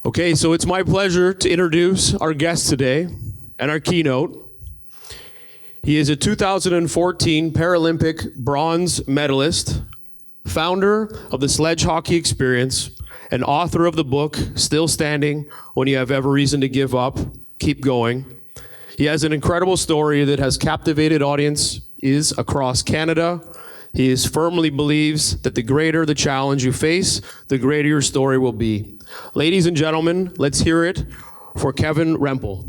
Okay, so it's my pleasure to introduce our guest today and our keynote. He is a 2014 Paralympic bronze medalist, founder of the Sledge Hockey Experience, and author of the book, Still Standing When You Have Every Reason to Give Up, Keep Going. He has an incredible story that has captivated audiences across Canada. He firmly believes that the greater the challenge you face, the greater your story will be. Ladies and gentlemen, let's hear it for Kevin Rempel.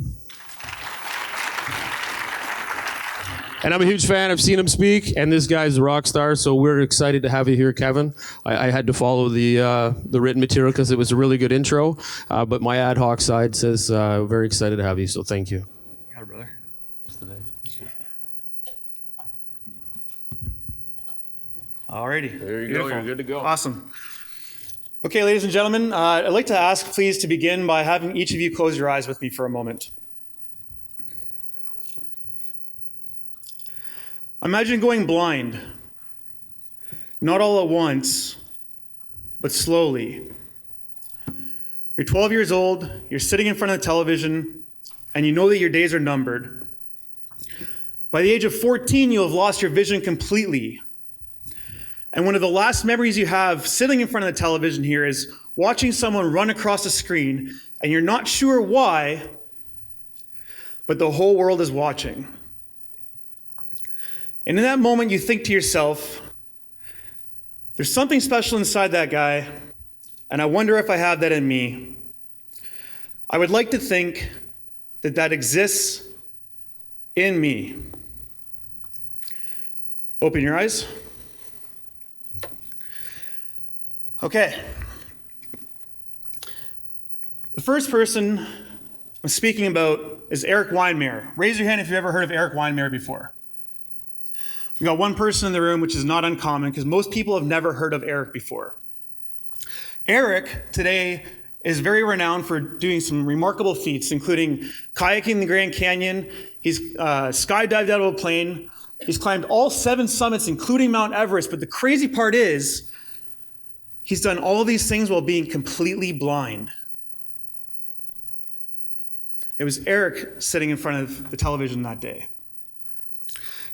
And I'm a huge fan. I've seen him speak, and this guy's a rock star, so we're excited to have you here, Kevin. I had to follow the written material because it was a really good intro, but my ad hoc side says very excited to have you, so thank you. You got it, brother. Alrighty. There you Beautiful. go. You're good to go. Awesome. Okay, ladies and gentlemen, I'd like to ask, please, to begin by having each of you close your eyes with me for a moment. Imagine going blind, not all at once, but slowly. You're 12 years old, you're sitting in front of the television, and you know that your days are numbered. By the age of 14, you'll have lost your vision completely. And one of the last memories you have sitting in front of the television here is watching someone run across the screen, and you're not sure why, but the whole world is watching. And in that moment, you think to yourself, there's something special inside that guy, and I wonder if I have that in me. I would like to think that that exists in me. Open your eyes. Okay. The first person I'm speaking about is Eric Weinmeier. Raise your hand if you've ever heard of Eric Weinmeier before. We've got one person in the room, which is not uncommon because most people have never heard of Eric before. Eric today is very renowned for doing some remarkable feats, including kayaking the Grand Canyon. He's skydived out of a plane. He's climbed all 7 summits, including Mount Everest. But the crazy part is, he's done all of these things while being completely blind. It was Eric sitting in front of the television that day.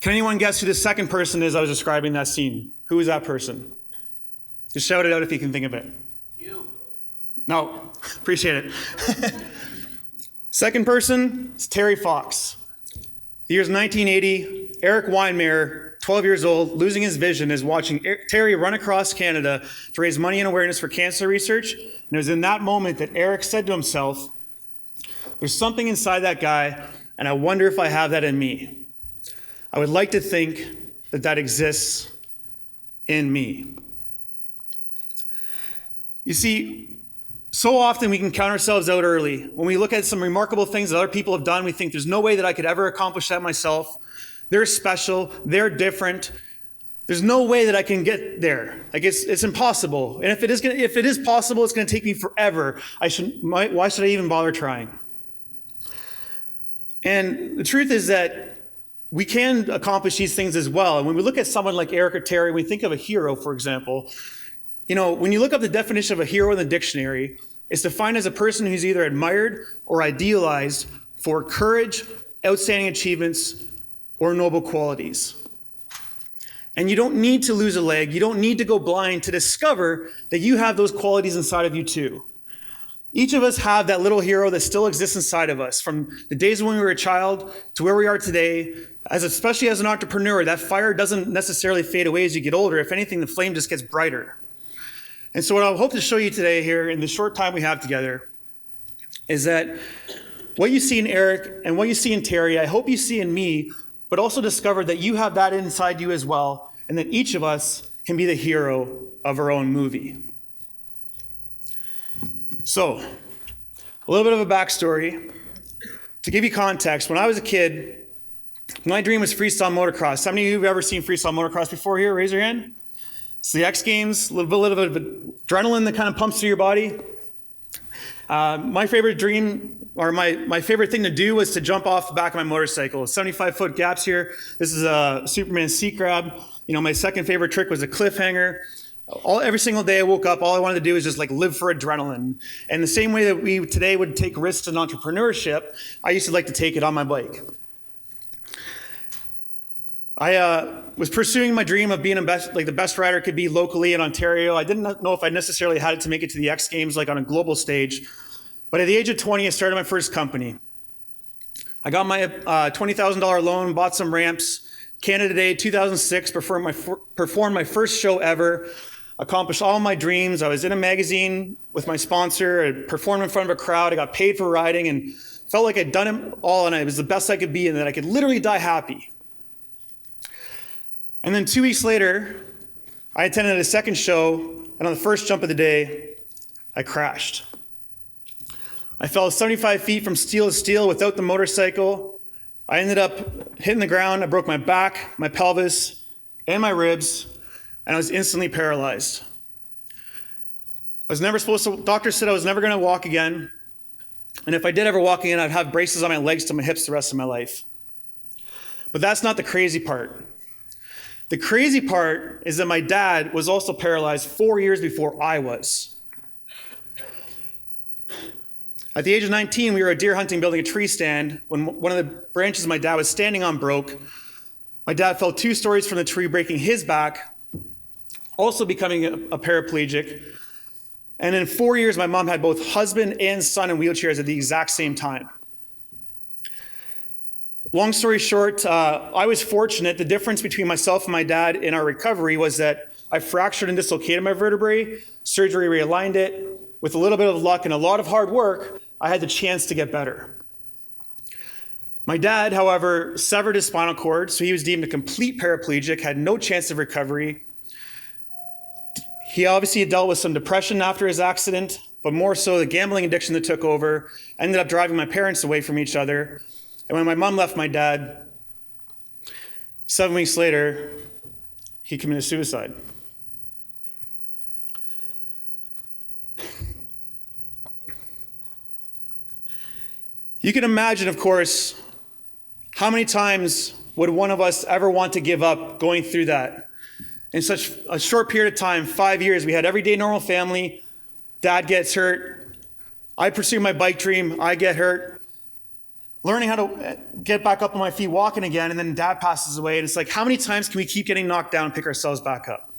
Can anyone guess who the second person is I was describing that scene? Who is that person? Just shout it out if you can think of it. You. No, appreciate it. Second person is Terry Fox. The year's 1980. Eric Weinmeier, 12 years old, losing his vision, is watching Terry run across Canada to raise money and awareness for cancer research. And it was in that moment that Eric said to himself, there's something inside that guy, and I wonder if I have that in me. I would like to think that that exists in me. You see, so often we can count ourselves out early. When we look at some remarkable things that other people have done, we think there's no way that I could ever accomplish that myself. They're special, they're different. There's no way that I can get there. Like it's impossible. And if it is possible, it's going to take me forever. Why should I even bother trying? And the truth is that we can accomplish these things as well. And when we look at someone like Eric or Terry, we think of a hero, for example. You know, when you look up the definition of a hero in the dictionary, it's defined as a person who's either admired or idealized for courage, outstanding achievements, or noble qualities. And you don't need to lose a leg, you don't need to go blind to discover that you have those qualities inside of you too. Each of us have that little hero that still exists inside of us, from the days when we were a child to where we are today. Especially as an entrepreneur, that fire doesn't necessarily fade away as you get older. If anything, the flame just gets brighter. And so what I hope to show you today here in the short time we have together is that what you see in Eric and what you see in Terry, I hope you see in me, but also discover that you have that inside you as well, and that each of us can be the hero of our own movie. So, a little bit of a backstory. To give you context, when I was a kid, my dream was freestyle motocross. How many of you have ever seen freestyle motocross before here? Raise your hand. It's the X Games, a little bit of adrenaline that kind of pumps through your body. My favorite dream, or my favorite thing to do was to jump off the back of my motorcycle. 75-foot gaps here. This is a Superman seat grab. You know, my second favorite trick was a cliffhanger. Every single day I woke up, all I wanted to do was just like live for adrenaline. And the same way that we today would take risks in entrepreneurship, I used to like to take it on my bike. I was pursuing my dream of being the best rider could be locally in Ontario. I didn't know if I necessarily had it to make it to the X Games like on a global stage. But at the age of 20, I started my first company. I got my $20,000 loan, bought some ramps. Canada Day 2006, performed my first show ever, accomplished all my dreams. I was in a magazine with my sponsor, I performed in front of a crowd, I got paid for riding, and felt like I'd done it all, and it was the best I could be, and that I could literally die happy. And then 2 weeks later, I attended a second show, and on the first jump of the day, I crashed. I fell 75 feet from steel to steel without the motorcycle. I ended up hitting the ground. I broke my back, my pelvis, and my ribs, and I was instantly paralyzed. Doctors said I was never going to walk again, and if I did ever walk again, I'd have braces on my legs to my hips the rest of my life. But that's not the crazy part. The crazy part is that my dad was also paralyzed 4 years before I was. At the age of 19, we were deer hunting, building a tree stand, when one of the branches my dad was standing on broke. My dad fell 2 stories from the tree, breaking his back, also becoming a paraplegic. And in 4 years, my mom had both husband and son in wheelchairs at the exact same time. Long story short, I was fortunate. The difference between myself and my dad in our recovery was that I fractured and dislocated my vertebrae, surgery realigned it. With a little bit of luck and a lot of hard work, I had the chance to get better. My dad, however, severed his spinal cord, so he was deemed a complete paraplegic, had no chance of recovery. He obviously had dealt with some depression after his accident, but more so the gambling addiction that took over, ended up driving my parents away from each other. And when my mom left my dad, 7 weeks later, he committed suicide. You can imagine, of course, how many times would one of us ever want to give up going through that? In such a short period of time, 5 years, we had everyday normal family. Dad gets hurt. I pursue my bike dream. I get hurt. Learning how to get back up on my feet, walking again, and then dad passes away. And it's like, how many times can we keep getting knocked down and pick ourselves back up?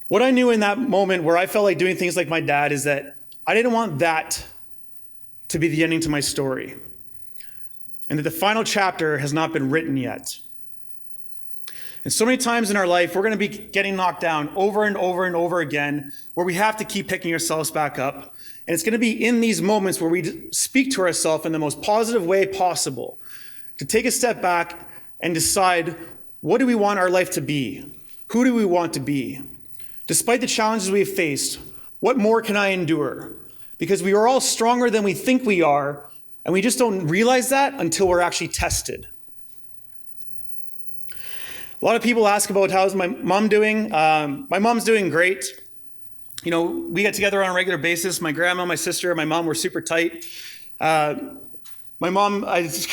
What I knew in that moment where I felt like doing things like my dad is that I didn't want that to be the ending to my story, and that the final chapter has not been written yet. And so many times in our life, we're going to be getting knocked down over and over and over again, where we have to keep picking ourselves back up. And it's going to be in these moments where we speak to ourselves in the most positive way possible, to take a step back and decide, what do we want our life to be? Who do we want to be? Despite the challenges we have faced, what more can I endure? Because we are all stronger than we think we are, and we just don't realize that until we're actually tested. A lot of people ask about how's my mom doing. My mom's doing great. You know, we get together on a regular basis. My grandma, my sister, my mom were super tight. My mom, it's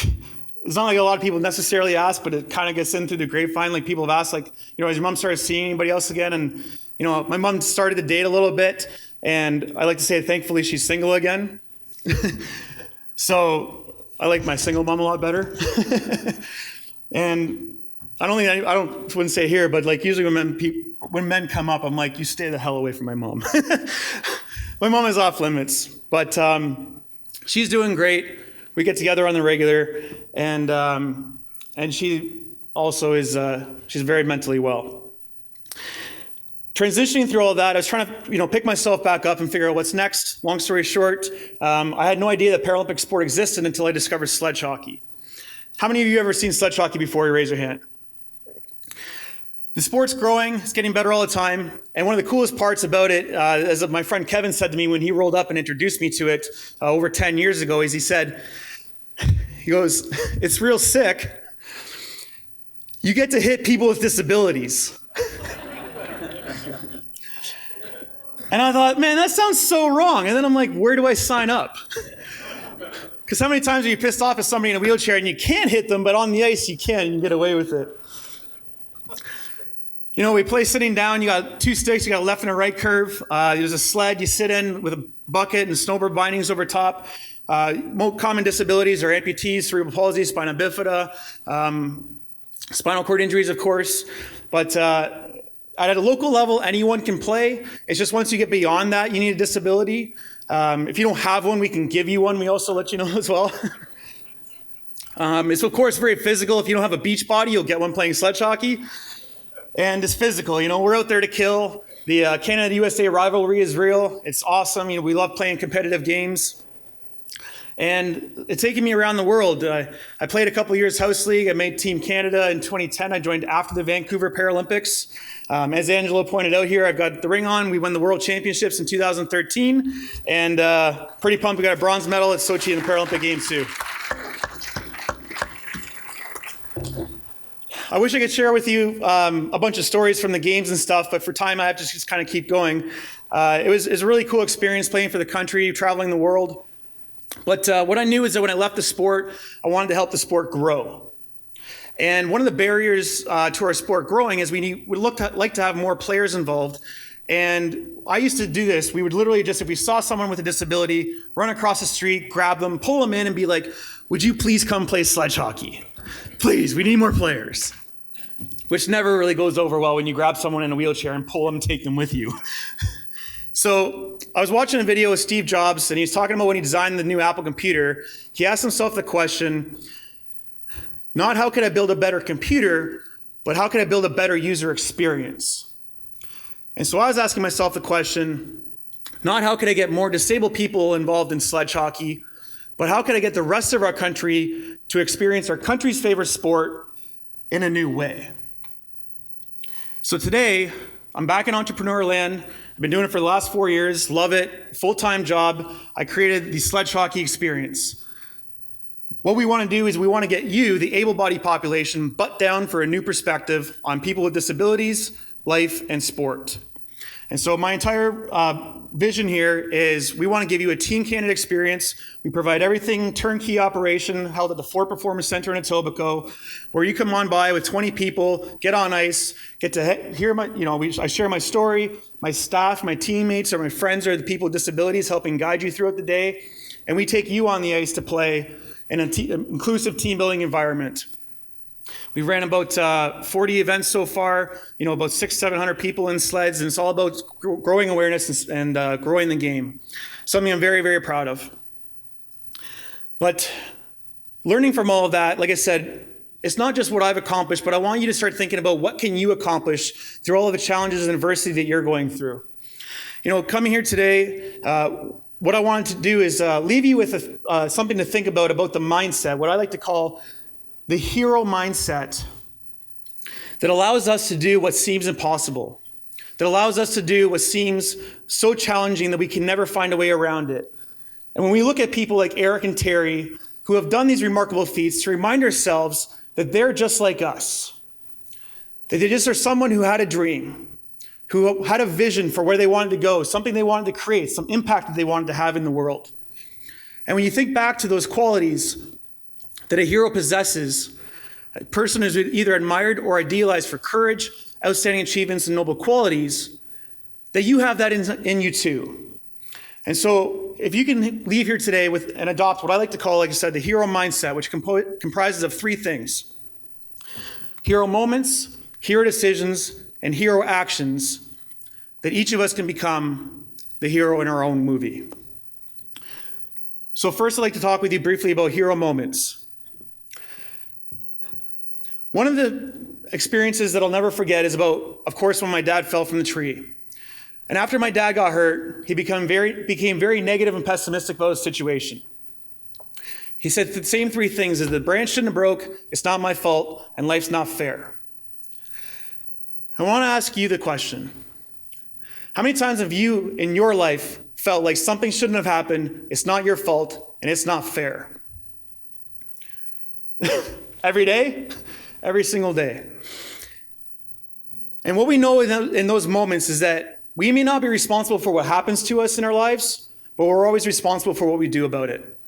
not like a lot of people necessarily ask, but it kind of gets in through the grapevine. Like people have asked, like, you know, has your mom started seeing anybody else again? And, you know, my mom started to date a little bit. And I like to say, thankfully, she's single again. So I like my single mom a lot better. And I wouldn't say here, but like usually when men come up, I'm like, you stay the hell away from my mom. My mom is off limits, but she's doing great. We get together on the regular, and she also is she's very mentally well. Transitioning through all of that, I was trying to pick myself back up and figure out what's next. Long story short, I had no idea that Paralympic sport existed until I discovered sledge hockey. How many of you have ever seen sledge hockey before? You raise your hand. The sport's growing, it's getting better all the time, and one of the coolest parts about it, as my friend Kevin said to me when he rolled up and introduced me to it over 10 years ago, is he goes, it's real sick. You get to hit people with disabilities. And I thought, man, that sounds so wrong. And then I'm like, where do I sign up? Because how many times are you pissed off at somebody in a wheelchair and you can't hit them, but on the ice you can, and you get away with it? You know, we play sitting down. You got two sticks. You got a left and a right curve. There's a sled you sit in with a bucket and snowboard bindings over top. Most common disabilities are amputees, cerebral palsy, spina bifida, spinal cord injuries, of course. But at a local level, anyone can play. It's just once you get beyond that, you need a disability. If you don't have one, we can give you one. We also let you know as well. It's, of course, very physical. If you don't have a beach body, you'll get one playing sledge hockey. And it's physical. You know, we're out there to kill. The Canada-USA rivalry is real. It's awesome. You know, we love playing competitive games. And it's taken me around the world. I played a couple years house league. I made Team Canada in 2010. I joined after the Vancouver Paralympics. As Angelo pointed out here, I've got the ring on. We won the World Championships in 2013. And pretty pumped. We got a bronze medal at Sochi in the Paralympic Games too. I wish I could share with you a bunch of stories from the games and stuff, but for time I have to just kind of keep going. It was a really cool experience playing for the country, traveling the world. But what I knew is that when I left the sport, I wanted to help the sport grow. And one of the barriers to our sport growing is we like to have more players involved. And I used to do this. We would literally just, if we saw someone with a disability, run across the street, grab them, pull them in and be like, would you please come play sledge hockey? Please, we need more players. Which never really goes over well when you grab someone in a wheelchair and pull them and take them with you. So I was watching a video with Steve Jobs, and he's talking about when he designed the new Apple computer. He asked himself the question, not how could I build a better computer, but how could I build a better user experience? And so I was asking myself the question, not how could I get more disabled people involved in sledge hockey, but how could I get the rest of our country to experience our country's favorite sport in a new way? So today, I'm back in entrepreneur land. I've been doing it for the last 4 years, love it, full-time job. I created the Sledge Hockey Experience. What we want to do is we want to get you, the able-bodied population, butt down for a new perspective on people with disabilities, life, and sport. And so my entire vision here is we want to give you a Team Canada experience. We provide everything turnkey operation held at the Fort Performance Center in Etobicoke, where you come on by with 20 people, get on ice, get to hear I share my story. My staff, my teammates, or my friends are the people with disabilities helping guide you throughout the day. And we take you on the ice to play in an inclusive team building environment. We've ran about 40 events so far, about 600-700 people in sleds, and it's all about growing awareness and growing the game. Something I'm very, very proud of. But learning from all of that, like I said, it's not just what I've accomplished, but I want you to start thinking about what can you accomplish through all of the challenges and adversity that you're going through. Coming here today, what I wanted to do is leave you with something to think about the mindset, what I like to call the hero mindset, that allows us to do what seems impossible, that allows us to do what seems so challenging that we can never find a way around it. And when we look at people like Eric and Terry, who have done these remarkable feats, to remind ourselves that they're just like us, that they just are someone who had a dream, who had a vision for where they wanted to go, something they wanted to create, some impact that they wanted to have in the world. And when you think back to those qualities that a hero possesses, a person who's either admired or idealized for courage, outstanding achievements, and noble qualities, that you have that in you too. And so if you can leave here today and adopt what I like to call, like I said, the hero mindset, which comprises of 3 things: hero moments, hero decisions, and hero actions, that each of us can become the hero in our own movie. So first, I'd like to talk with you briefly about hero moments. One of the experiences that I'll never forget is about, of course, when my dad fell from the tree. And after my dad got hurt, he became very negative and pessimistic about his situation. He said the same 3 things: is the branch shouldn't have broke, it's not my fault, and life's not fair. I want to ask you the question: how many times have you in your life felt like something shouldn't have happened, it's not your fault, and it's not fair? Every day? Every single day. And what we know in those moments is that we may not be responsible for what happens to us in our lives, but we're always responsible for what we do about it.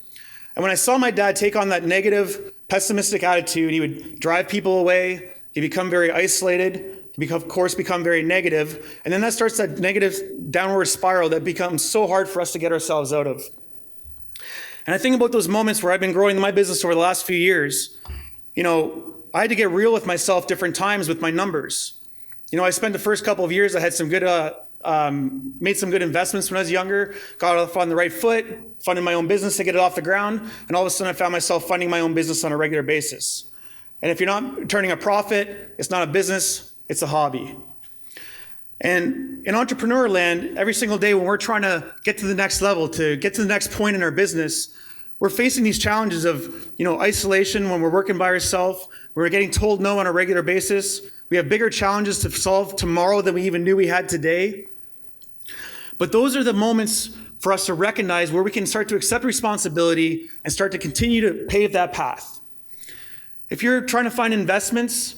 And when I saw my dad take on that negative, pessimistic attitude, he would drive people away, he'd become very isolated, of course, become very negative. And then that starts that negative downward spiral that becomes so hard for us to get ourselves out of. And I think about those moments where I've been growing my business over the last few years. I had to get real with myself different times with my numbers. I spent the first couple of years, I had some good, made some good investments when I was younger, got off on the right foot, funded my own business to get it off the ground, and all of a sudden I found myself funding my own business on a regular basis. And if you're not turning a profit, it's not a business, it's a hobby. And in entrepreneur land, every single day when we're trying to get to the next level, to get to the next point in our business, we're facing these challenges of, isolation when we're working by ourselves. We're getting told no on a regular basis. We have bigger challenges to solve tomorrow than we even knew we had today. But those are the moments for us to recognize where we can start to accept responsibility and start to continue to pave that path. If you're trying to find investments,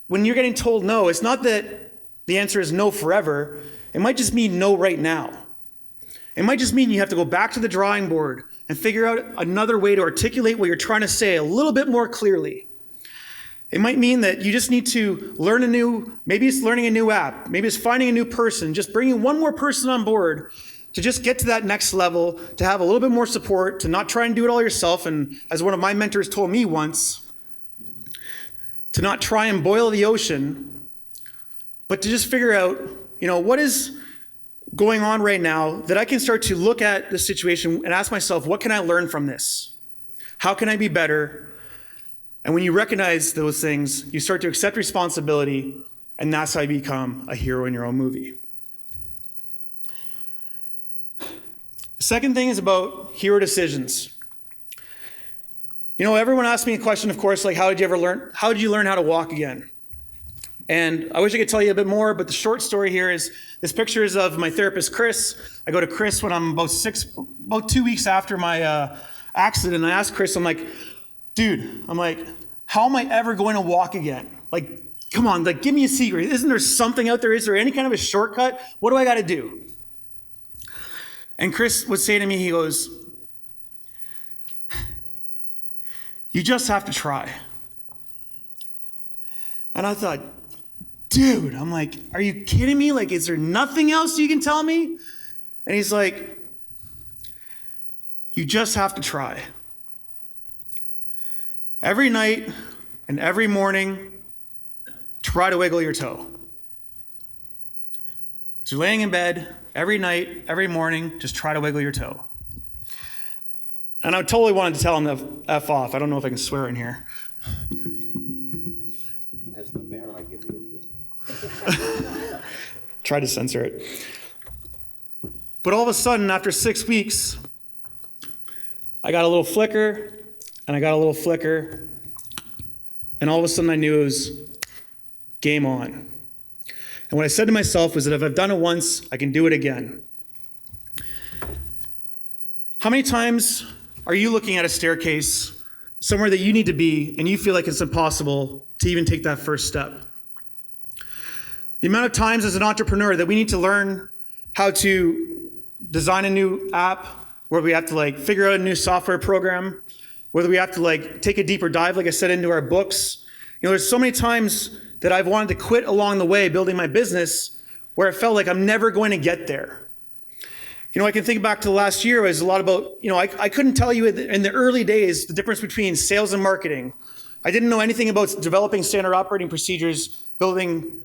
when you're getting told no, it's not that the answer is no forever. It might just mean no right now. It might just mean you have to go back to the drawing board and figure out another way to articulate what you're trying to say a little bit more clearly. It might mean that you just need to learn maybe it's learning a new app, maybe it's finding a new person, just bringing one more person on board to just get to that next level, to have a little bit more support, to not try and do it all yourself. And as one of my mentors told me once, to not try and boil the ocean, but to just figure out, what is going on right now that I can start to look at the situation and ask myself, what can I learn from this? How can I be better? And when you recognize those things, you start to accept responsibility, and that's how you become a hero in your own movie. The second thing is about hero decisions. Everyone asks me a question, of course, like, how did you learn how to walk again? And I wish I could tell you a bit more, but the short story here is this picture is of my therapist, Chris. I go to Chris when I'm about 2 weeks after my accident. And I asked Chris, I'm like, dude, how am I ever going to walk again? Like, come on, give me a secret. Isn't there something out there? Is there any kind of a shortcut? What do I got to do? And Chris would say to me, he goes, you just have to try. And I thought, dude, are you kidding me? Is there nothing else you can tell me? And he's like, you just have to try. Every night and every morning, try to wiggle your toe. So you're laying in bed every night, every morning, just try to wiggle your toe. And I totally wanted to tell him to F off. I don't know if I can swear in here. As the mayor, I give you. Try to censor it. But all of a sudden, after 6 weeks, I got a little flicker, and I got a little flicker, and all of a sudden I knew it was game on. And what I said to myself was that if I've done it once, I can do it again. How many times are you looking at a staircase somewhere that you need to be, and you feel like it's impossible to even take that first step? The amount of times as an entrepreneur that we need to learn how to design a new app, where we have to figure out a new software program, whether we have to take a deeper dive, like I said, into our books. There's so many times that I've wanted to quit along the way building my business where I felt like I'm never going to get there. I can think back to last year. It was a lot about, I couldn't tell you in the early days the difference between sales and marketing. I didn't know anything about developing standard operating procedures, building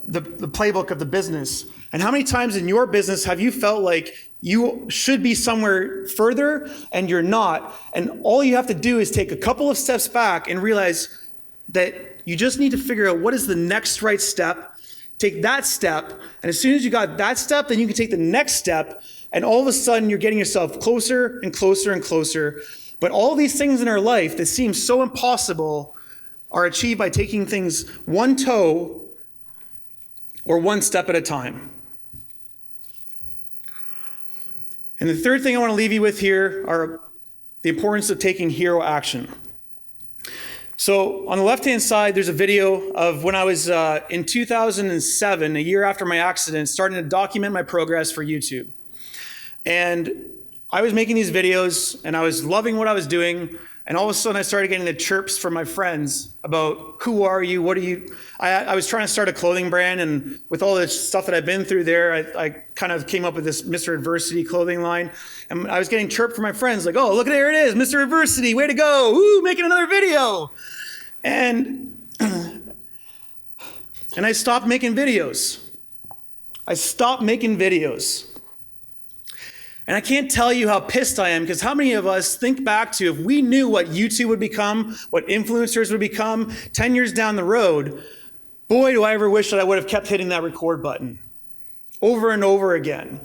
the playbook of the business. And how many times in your business have you felt like you should be somewhere further and you're not? And all you have to do is take a couple of steps back and realize that you just need to figure out what is the next right step. Take that step, and as soon as you got that step, then you can take the next step, and all of a sudden you're getting yourself closer and closer and closer. But all these things in our life that seem so impossible are achieved by taking things one toe or one step at a time. And the third thing I want to leave you with here are the importance of taking hero action. So on the left-hand side, there's a video of when I was in 2007, a year after my accident, starting to document my progress for YouTube. And I was making these videos, and I was loving what I was doing. And all of a sudden I started getting the chirps from my friends about who are you, what are you? I was trying to start a clothing brand, and with all this stuff that I've been through there, I kind of came up with this Mr. Adversity clothing line. And I was getting chirped from my friends like, oh, look, there it is, Mr. Adversity, way to go. Ooh, making another video. And I stopped making videos. And I can't tell you how pissed I am, because how many of us think back to if we knew what YouTube would become, what influencers would become 10 years down the road, boy, do I ever wish that I would have kept hitting that record button over and over again.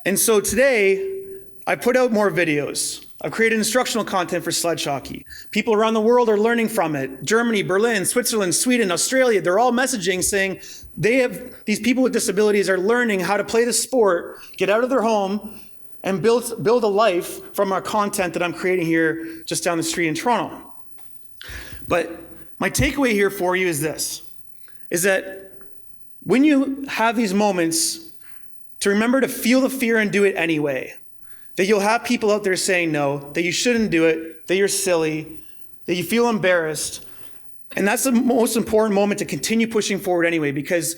And so today, I put out more videos. I've created instructional content for sledge hockey. People around the world are learning from it. Germany, Berlin, Switzerland, Sweden, Australia, they're all messaging saying these people with disabilities are learning how to play the sport, get out of their home, and build a life from our content that I'm creating here just down the street in Toronto. But my takeaway here for you is this, is that when you have these moments, to remember to feel the fear and do it anyway. That you'll have people out there saying no, that you shouldn't do it, that you're silly, that you feel embarrassed. And that's the most important moment to continue pushing forward anyway, because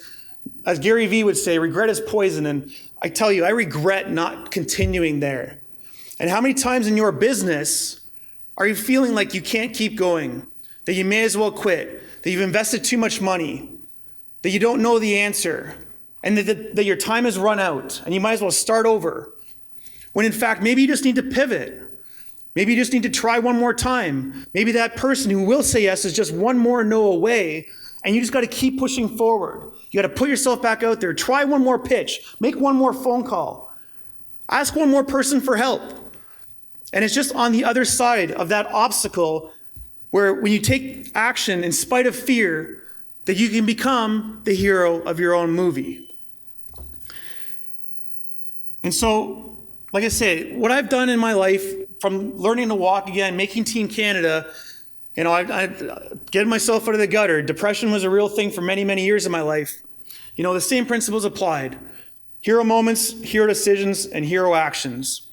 as Gary Vee would say, regret is poison. And I tell you, I regret not continuing there. And how many times in your business are you feeling like you can't keep going, that you may as well quit, that you've invested too much money, that you don't know the answer, and that your time has run out and you might as well start over? When in fact, maybe you just need to pivot. Maybe you just need to try one more time. Maybe that person who will say yes is just one more no away, and you just got to keep pushing forward. You got to put yourself back out there. Try one more pitch. Make one more phone call. Ask one more person for help. And it's just on the other side of that obstacle where when you take action in spite of fear, that you can become the hero of your own movie. And so, like I say, what I've done in my life, from learning to walk again, making Team Canada, I getting myself out of the gutter. Depression was a real thing for many, many years in my life. The same principles applied. Hero moments, hero decisions, and hero actions.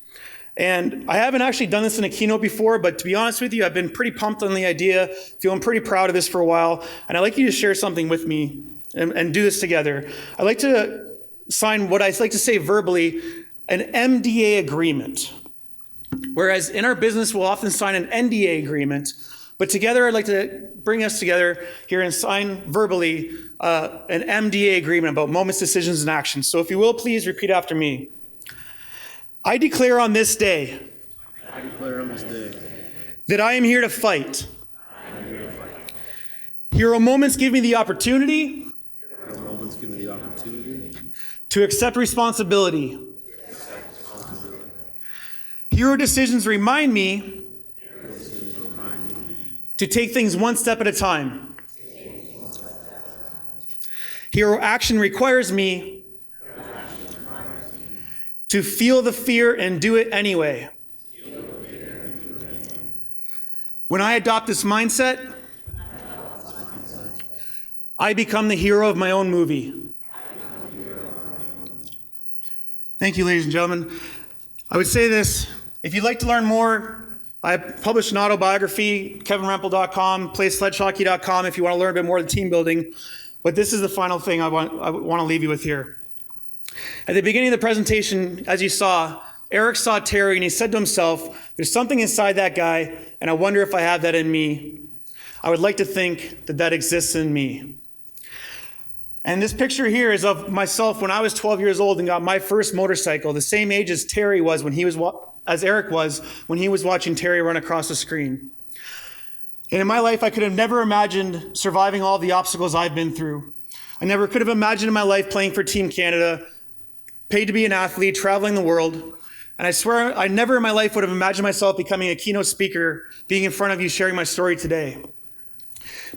And I haven't actually done this in a keynote before, but to be honest with you, I've been pretty pumped on the idea, feeling pretty proud of this for a while. And I'd like you to share something with me and do this together. I'd like to sign what I like to say verbally, an MDA agreement. Whereas in our business, we'll often sign an NDA agreement, but together I'd like to bring us together here and sign verbally an MDA agreement about moments, decisions, and actions. So if you will, please repeat after me. I declare on this day, that I am here to fight. Hero moments give me the opportunity to accept responsibility. Hero decisions remind me to take things one step at a time. Hero action requires me to feel the fear and do it anyway. When I adopt this mindset, I become the hero of my own movie. Thank you, ladies and gentlemen. I would say this. If you'd like to learn more, I published an autobiography, kevinrempel.com, playsledgehockey.com if you want to learn a bit more of the team building. But this is the final thing I want to leave you with here. At the beginning of the presentation, as you saw, Eric saw Terry and he said to himself, there's something inside that guy, and I wonder if I have that in me. I would like to think that that exists in me. And this picture here is of myself when I was 12 years old and got my first motorcycle, the same age as Terry was when he was as Eric was when he was watching Terry run across the screen. And in my life, I could have never imagined surviving all the obstacles I've been through. I never could have imagined in my life playing for Team Canada, paid to be an athlete, traveling the world. And I swear I never in my life would have imagined myself becoming a keynote speaker, being in front of you, sharing my story today.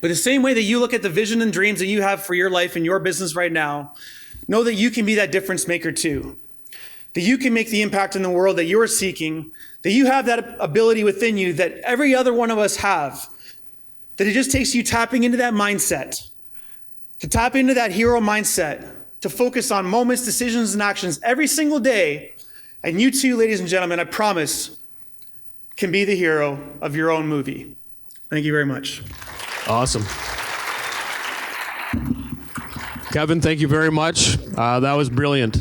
But the same way that you look at the vision and dreams that you have for your life and your business right now, know that you can be that difference maker too. That you can make the impact in the world that you're seeking, that you have that ability within you that every other one of us have, that it just takes you tapping into that mindset, to tap into that hero mindset, to focus on moments, decisions, and actions every single day. And you too, ladies and gentlemen, I promise, can be the hero of your own movie. Thank you very much. Awesome. Kevin, thank you very much. That was brilliant.